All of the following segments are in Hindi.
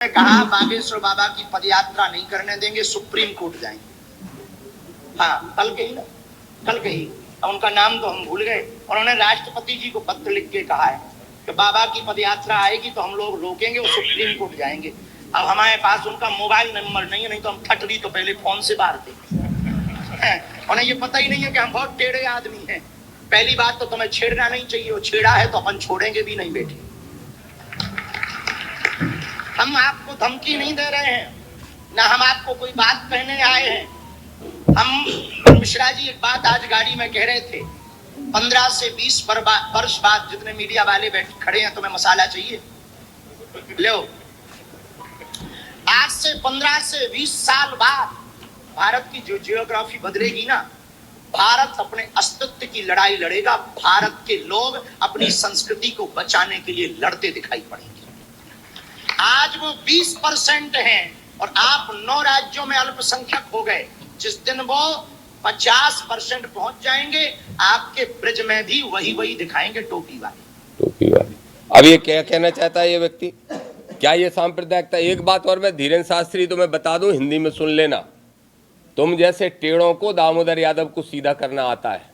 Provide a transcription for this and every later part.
कहा बागेश्वर बाबा की पदयात्रा नहीं करने देंगे, सुप्रीम कोर्ट जाएंगे। हाँ, कल कही उनका नाम तो हम भूल गए। उन्होंने राष्ट्रपति जी को पत्र लिख के कहा है कि बाबा की पदयात्रा आएगी तो हम लोग रोकेंगे, वो सुप्रीम कोर्ट जाएंगे। अब हमारे पास उनका मोबाइल नंबर नहीं है, नहीं तो हम ठटली तो पहले फोन से मारते। उन्हें ये पता ही नहीं है कि हम बहुत टेढ़े आदमी हैं। पहली बात तो तुम्हें छेड़ना नहीं चाहिए, वो छेड़ा है तो अपन छोड़ेंगे भी नहीं बेटे। हम आपको धमकी नहीं दे रहे हैं, ना हम आपको कोई बात कहने आए हैं। हम मिश्रा जी एक बात आज गाड़ी में कह रहे थे, 15 से 20 वर्ष बाद जितने मीडिया वाले बैठ खड़े हैं, तुम्हें मसाला चाहिए लो। आज से 15 से 20 साल बाद भारत की जो जियोग्राफी बदलेगी ना, भारत अपने अस्तित्व की लड़ाई लड़ेगा। भारत के लोग अपनी संस्कृति को बचाने के लिए लड़ते दिखाई पड़ेंगे। आज वो 20% हैं और आप 9 राज्यों में अल्पसंख्यक हो गए। जिस दिन वो 50% पहुंच जाएंगे, आपके ब्रिज में भी वही दिखाएंगे टोपी वाले। अब ये क्या कहना चाहता है ये व्यक्ति? क्या ये सांप्रदायिकता? एक बात और मैं धीरेन्द्र शास्त्री तुम्हें बता दूं, हिंदी में सुन लेना। तुम जैसे टेढ़ों को दामोदर यादव को सीधा करना आता है।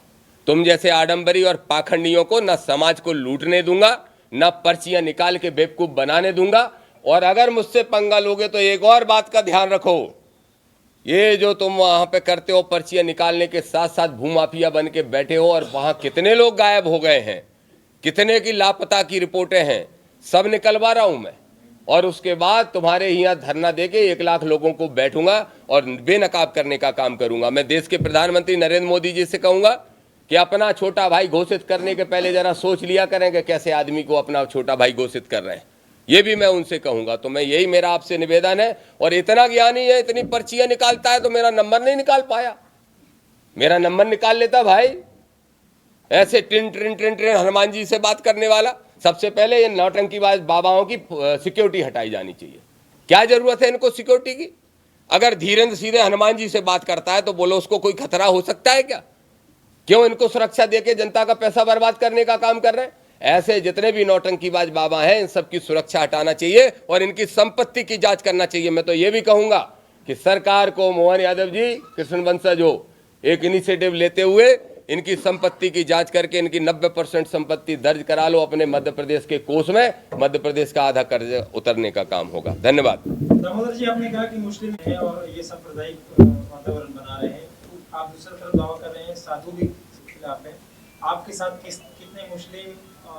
तुम जैसे आडंबरी और पाखंडियों को न समाज को लूटने दूंगा, न पर्चियां निकाल के बेवकूफ बनाने दूंगा। और अगर मुझसे पंगा लोगे तो एक और बात का ध्यान रखो, ये जो तुम वहां पे करते हो पर्चियां निकालने के साथ साथ भूमाफिया बन के बैठे हो, और वहां कितने लोग गायब हो गए हैं, कितने की लापता की रिपोर्टें हैं, सब निकलवा रहा हूं मैं। और उसके बाद तुम्हारे यहाँ धरना देके 1 लाख लोगों को बैठूंगा और बेनकाब करने का काम करूंगा। मैं देश के प्रधानमंत्री नरेंद्र मोदी जी से कहूंगा कि अपना छोटा भाई घोषित करने के पहले जरा सोच लिया करेंगे कैसे आदमी को अपना छोटा भाई घोषित कर रहे हैं। ये भी मैं उनसे कहूंगा। तो मैं यही मेरा आपसे निवेदन है। और इतना ज्ञानी है, इतनी पर्चियां निकालता है तो मेरा नंबर नहीं निकाल पाया। मेरा नंबर निकाल लेता भाई। ऐसे टिन टिन टिन टिन हनुमान जी से बात करने वाला। सबसे पहले ये नौटंकीबाज बाबाओं की सिक्योरिटी हटाई जानी चाहिए। क्या जरूरत है इनको सिक्योरिटी की? अगर धीरेन्द्र सीधे हनुमान जी से बात करता है तो बोलो उसको कोई खतरा हो सकता है क्या? क्यों इनको सुरक्षा देके जनता का पैसा बर्बाद करने का काम कर रहे हैं? ऐसे जितने भी नौटंकीबाज बाबा हैं, इन सब की सुरक्षा हटाना चाहिए और इनकी संपत्ति की जांच करना चाहिए। मैं तो ये भी कहूंगा कि सरकार को मोहन यादव जी, कृष्ण वंशज हो, एक इनिशिएटिव लेते हुए इनकी संपत्ति की जांच करके इनकी 90% संपत्ति दर्ज करा लो अपने मध्य प्रदेश के कोष में। मध्य प्रदेश का आधा कर्ज उतरने का काम होगा। धन्यवाद। दामोदर जी, आपने कहा कि मुस्लिम है और ये सांप्रदायिक वातावरण बना रहे हैं। आप दूसरी तरफ दावा कर रहे हैं साधु भी खिलाफ है। आपके साथ कितने मुस्लिम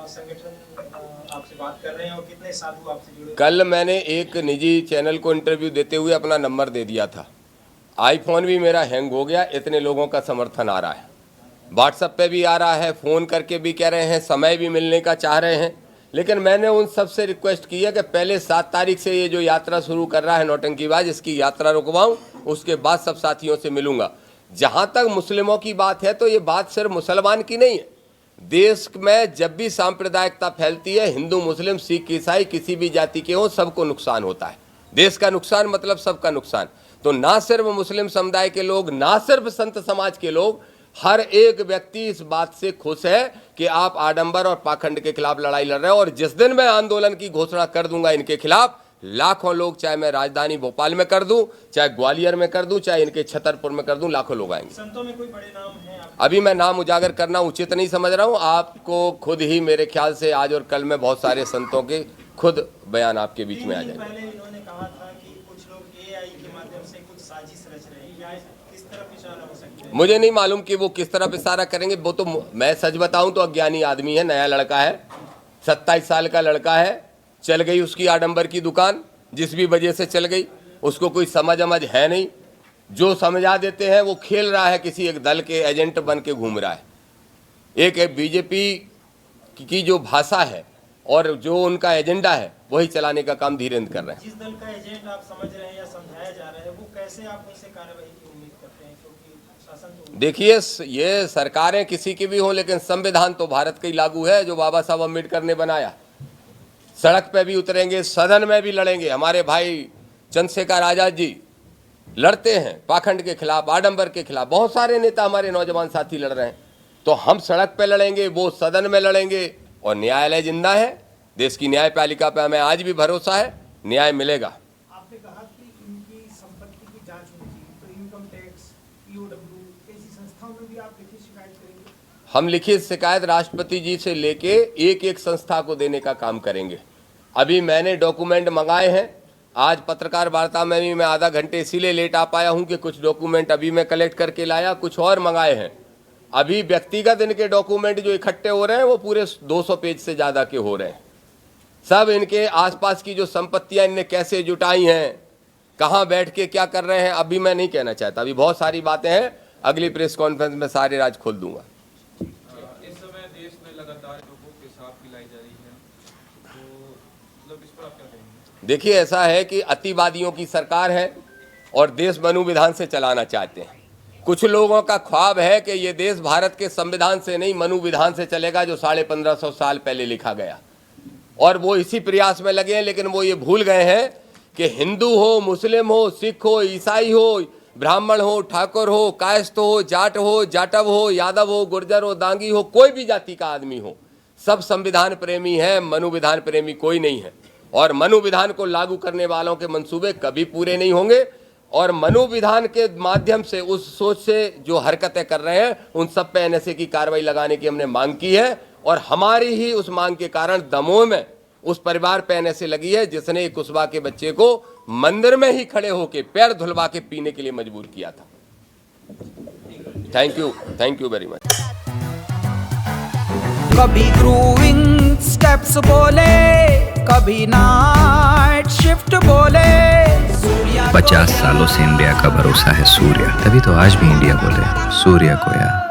संगठन आपसे बात कर रहे हैं और कितने साधु आपसे जुड़े? कल मैंने एक निजी चैनल को इंटरव्यू देते हुए अपना नंबर दे दिया था। आईफोन भी मेरा हैंग हो गया, इतने लोगों का समर्थन आ रहा है। व्हाट्सएप पे भी आ रहा है, फ़ोन करके भी कह रहे हैं, समय भी मिलने का चाह रहे हैं। लेकिन मैंने उन सब से रिक्वेस्ट की है कि पहले 7 तारीख से ये जो यात्रा शुरू कर रहा है नौटंकीबाज, इसकी यात्रा रुकवाऊं, उसके बाद सब साथियों से मिलूंगा। जहां तक मुस्लिमों की बात है तो ये बात सिर्फ मुसलमान की नहीं है। देश में जब भी सांप्रदायिकता फैलती है, हिंदू मुस्लिम सिख ईसाई किसी भी जाति के हों, सबको नुकसान होता है। देश का नुकसान मतलब सबका नुकसान। तो ना सिर्फ मुस्लिम समुदाय के लोग, ना सिर्फ संत समाज के लोग, हर एक व्यक्ति इस बात से खुश है कि आप आडंबर और पाखंड के खिलाफ लड़ाई लड़ रहे हो। और जिस दिन मैं आंदोलन की घोषणा कर दूंगा इनके खिलाफ, लाखों लोग, चाहे मैं राजधानी भोपाल में कर दूं, चाहे ग्वालियर में कर दूं, चाहे इनके छतरपुर में कर दूं, लाखों लोग आएंगे। संतों में कोई बड़े नाम हैं? अभी मैं नाम उजागर करना उचित नहीं समझ रहा हूं। आपको खुद ही मेरे ख्याल से आज और कल में बहुत सारे संतों के खुद बयान आपके बीच में आ जाएंगे। पहले इन्होंने कहा था कि कुछ लोग एआई के माध्यम से कुछ साजिश रच रहे हैं, या किस तरफ इशारा हो सकता है? मुझे नहीं मालूम कि वो किस तरफ इशारा करेंगे। वो तो मैं सच बताऊं तो अज्ञानी आदमी है, नया लड़का है, 27 साल का लड़का है। चल गई उसकी आडंबर की दुकान, जिस भी वजह से चल गई, उसको कोई समझ है नहीं। जो समझा देते हैं वो खेल रहा है, किसी एक दल के एजेंट बन के घूम रहा है। एक बीजेपी की जो भाषा है और जो उनका एजेंडा है, वही चलाने का काम धीरेन्द्र कर रहे हैं। जिस दल का एजेंट आप समझ रहे हैं या समझाया जा रहा है, वो कैसे आप उनसे कार्रवाई की उम्मीद करते हैं? क्योंकि शासन तो देखिए, ये सरकारें किसी की भी हों, लेकिन संविधान तो भारत का ही लागू है जो बाबा साहब अम्बेडकर ने बनाया। सड़क पे भी उतरेंगे, सदन में भी लड़ेंगे। हमारे भाई चंद्रशेखर आजाद जी लड़ते हैं पाखंड के खिलाफ, आडंबर के खिलाफ। बहुत सारे नेता हमारे नौजवान साथी लड़ रहे हैं। तो हम सड़क पे लड़ेंगे, वो सदन में लड़ेंगे। और न्यायालय जिंदा है, देश की न्यायपालिका पे हमें आज भी भरोसा है। न्याय मिलेगा। आपने कहा कि इनकी संपत्ति की जांच होनी चाहिए, तो इनकम टैक्स, ईओडब्ल्यू ऐसी संस्थाओं में भी आप लिखित शिकायत करेंगे? हम लिखित शिकायत राष्ट्रपति जी से लेके एक एक संस्था को देने का काम करेंगे। अभी मैंने डॉक्यूमेंट मंगाए हैं। आज पत्रकार वार्ता में भी मैं आधा घंटे इसीलिए लेट आ पाया हूं कि कुछ डॉक्यूमेंट अभी मैं कलेक्ट करके लाया, कुछ और मंगाए हैं। अभी व्यक्तिगत इनके डॉक्यूमेंट जो इकट्ठे हो रहे हैं वो पूरे 200 पेज से ज़्यादा के हो रहे हैं। सब इनके आसपास की जो संपत्तियां इनने कैसे जुटाई हैं, कहाँ बैठ के क्या कर रहे हैं, अभी मैं नहीं कहना चाहता। अभी बहुत सारी बातें हैं, अगली प्रेस कॉन्फ्रेंस में सारे राज खोल दूंगा। इस समय देश में लगातार लोगों के साथ पिलाई जा रही है, तो मतलब इस पर आप क्या कहेंगे? देखिए, ऐसा है कि अतिवादियों की सरकार है और देश मनु विधान से चलाना चाहते हैं। कुछ लोगों का ख्वाब है कि ये देश भारत के संविधान से नहीं मनु विधान से चलेगा, जो 1550 साल पहले लिखा गया, और वो इसी प्रयास में लगे हैं। लेकिन वो ये भूल गए हैं कि हिंदू हो, मुस्लिम हो, सिख हो, ईसाई हो, ब्राह्मण हो, ठाकुर हो, कायस्थ हो, जाटव हो, यादव हो, गुर्जर हो, दांगी हो, कोई भी जाति का आदमी हो, सब संविधान प्रेमी है, मनु विधान प्रेमी कोई नहीं है। और मनु विधान को लागू करने वालों के मंसूबे कभी पूरे नहीं होंगे। और मनु विधान के माध्यम से उस सोच से जो हरकतें कर रहे हैं उन सब पे एनएसए की कार्रवाई लगाने की हमने मांग की है। और हमारी ही उस मांग के कारण दमोह में उस परिवार पे एनएसए लगी है जिसने एक कुशवा के बच्चे को मंदिर में ही खड़े होके पैर धुलवा के पीने के लिए मजबूर किया था। Thank you very much. कभी ग्रूविंग स्टेप्स बोले, कभी नाइट शिफ्ट बोले। 50 सालों से इंडिया का भरोसा है सूर्य, तभी तो आज भी इंडिया बोले सूर्य को यार।